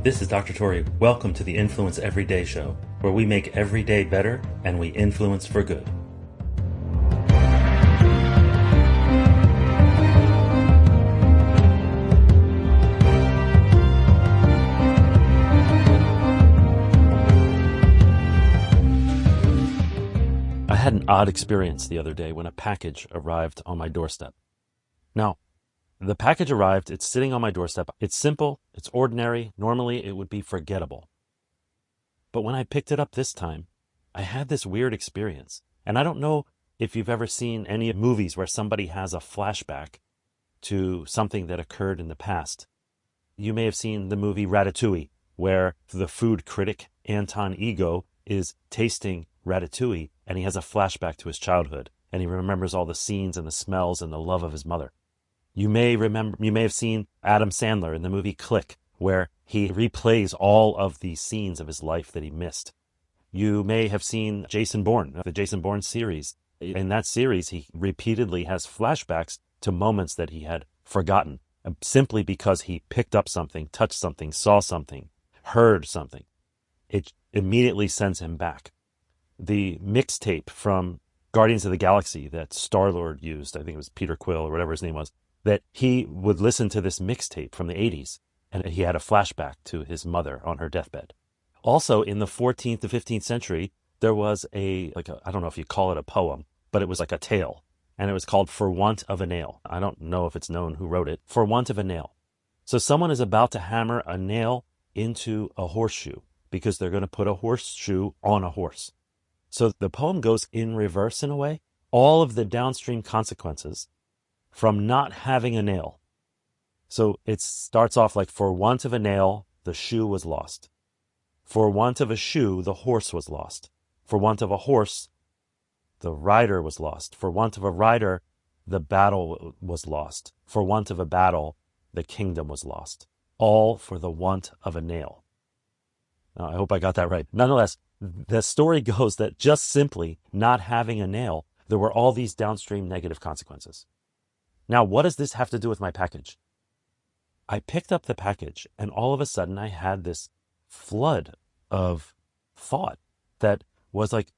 This is Dr. Tori. Welcome to the Influence Everyday Show, where we make every day better and we influence for good. I had an odd experience the other day when a package arrived on my doorstep. Now, the package arrived, it's sitting on my doorstep. It's simple, it's ordinary. Normally it would be forgettable. But when I picked it up this time, I had this weird experience. And I don't know if you've ever seen any movies where somebody has a flashback to something that occurred in the past. You may have seen the movie Ratatouille, where the food critic Anton Ego is tasting ratatouille and he has a flashback to his childhood and he remembers all the scenes and the smells and the love of his mother. You may have seen Adam Sandler in the movie Click, where he replays all of the scenes of his life that he missed. You may have seen Jason Bourne, the Jason Bourne series. In that series, he repeatedly has flashbacks to moments that he had forgotten, simply because he picked up something, touched something, saw something, heard something. It immediately sends him back. The mixtape from Guardians of the Galaxy that Star-Lord used, I think it was Peter Quill or whatever his name was, that he would listen to this mixtape from the 80s, and he had a flashback to his mother on her deathbed. Also, in the 14th to 15th century, there was I don't know if you call it a poem, but it was like a tale, and it was called For Want of a Nail. I don't know if it's known who wrote it. For Want of a Nail. So someone is about to hammer a nail into a horseshoe because they're going to put a horseshoe on a horse. So the poem goes in reverse in a way. All of the downstream consequences from not having a nail. So it starts off like, for want of a nail, the shoe was lost. For want of a shoe, the horse was lost. For want of a horse, the rider was lost. For want of a rider, the battle was lost. For want of a battle, the kingdom was lost. All for the want of a nail. Now, I hope I got that right. Nonetheless, the story goes that just simply not having a nail, there were all these downstream negative consequences. Now, what does this have to do with my package? I picked up the package, and all of a sudden I had this flood of thought that was like,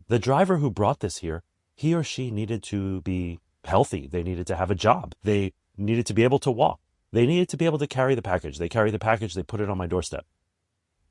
the driver who brought this here, he or she needed to be healthy. They needed to have a job. They needed to be able to walk. They needed to be able to carry the package. They carry the package, they put it on my doorstep.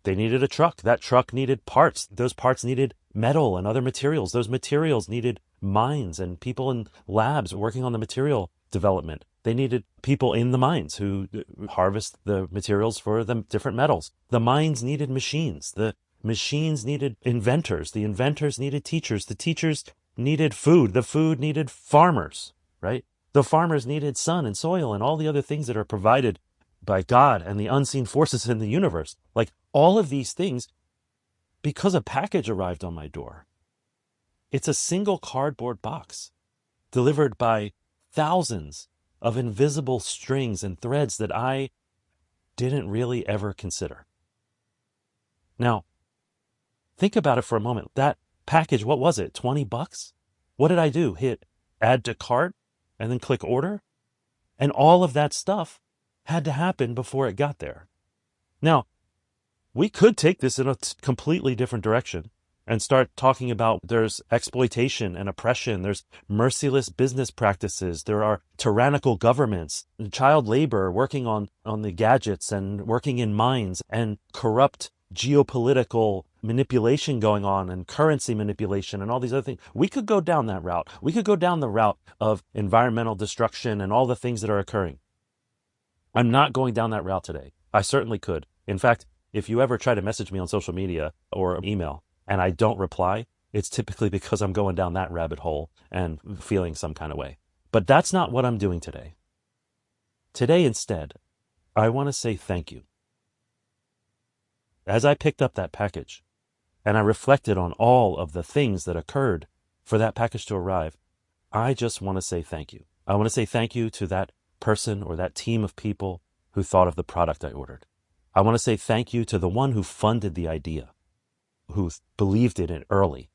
They needed a truck. That truck needed parts. Those parts needed metal and other materials. Those materials needed mines and people in labs working on the material development. They needed people in the mines who harvest the materials for the different metals. The mines needed machines. The machines needed inventors. The inventors needed teachers. The teachers needed food. The food needed farmers, right? The farmers needed sun and soil and all the other things that are provided by God and the unseen forces in the universe. Like all of these things, because a package arrived on my door. It's a single cardboard box delivered by thousands of invisible strings and threads that I didn't really ever consider. Now, think about it for a moment. That package, what was it? $20? What did I do? Hit add to cart and then click order? And all of that stuff had to happen before it got there. Now, we could take this in a completely different direction and start talking about there's exploitation and oppression, there's merciless business practices, there are tyrannical governments, child labor working on the gadgets and working in mines, and corrupt geopolitical manipulation going on and currency manipulation and all these other things. We could go down that route. We could go down the route of environmental destruction and all the things that are occurring. I'm not going down that route today. I certainly could. In fact, if you ever try to message me on social media or email and I don't reply, it's typically because I'm going down that rabbit hole and feeling some kind of way. But that's not what I'm doing today. Today, instead, I want to say thank you. As I picked up that package and I reflected on all of the things that occurred for that package to arrive, I just want to say thank you. I want to say thank you to that person or that team of people who thought of the product I ordered. I want to say thank you to the one who funded the idea, who believed in it early.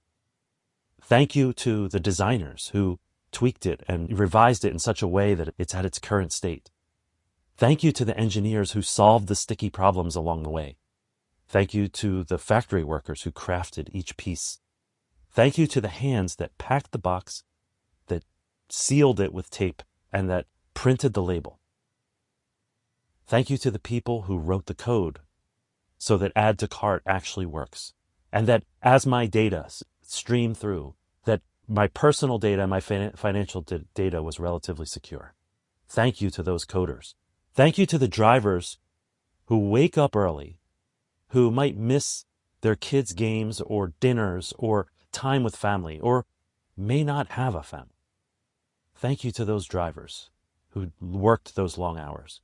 Thank you to the designers who tweaked it and revised it in such a way that it's at its current state. Thank you to the engineers who solved the sticky problems along the way. Thank you to the factory workers who crafted each piece. Thank you to the hands that packed the box, that sealed it with tape, and that printed the label. Thank you to the people who wrote the code so that add to cart actually works. And that as my data stream through, that my personal data, my financial data was relatively secure. Thank you to those coders. Thank you to the drivers who wake up early, who might miss their kids' games or dinners or time with family, or may not have a family. Thank you to those drivers who worked those long hours.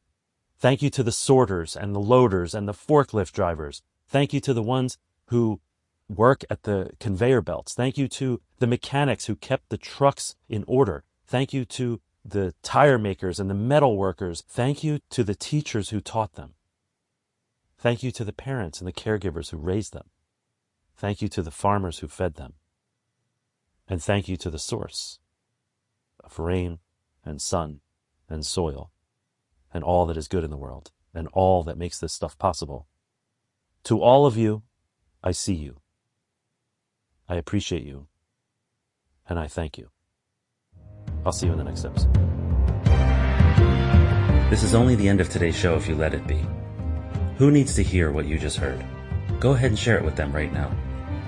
Thank you to the sorters and the loaders and the forklift drivers. Thank you to the ones who work at the conveyor belts. Thank you to the mechanics who kept the trucks in order. Thank you to the tire makers and the metal workers. Thank you to the teachers who taught them. Thank you to the parents and the caregivers who raised them. Thank you to the farmers who fed them. And thank you to the source of rain and sun and soil and all that is good in the world and all that makes this stuff possible. To all of you, I see you. I appreciate you. And I thank you. I'll see you in the next episode. This is only the end of today's show if you let it be. Who needs to hear what you just heard? Go ahead and share it with them right now.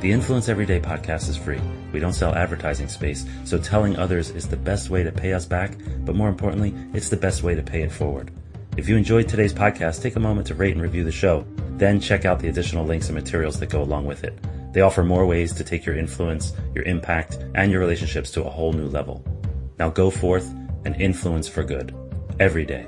The Influence Everyday podcast is free. We don't sell advertising space, so telling others is the best way to pay us back, but more importantly, it's the best way to pay it forward. If you enjoyed today's podcast, take a moment to rate and review the show. Then check out the additional links and materials that go along with it. They offer more ways to take your influence, your impact, and your relationships to a whole new level. Now go forth and influence for good every day.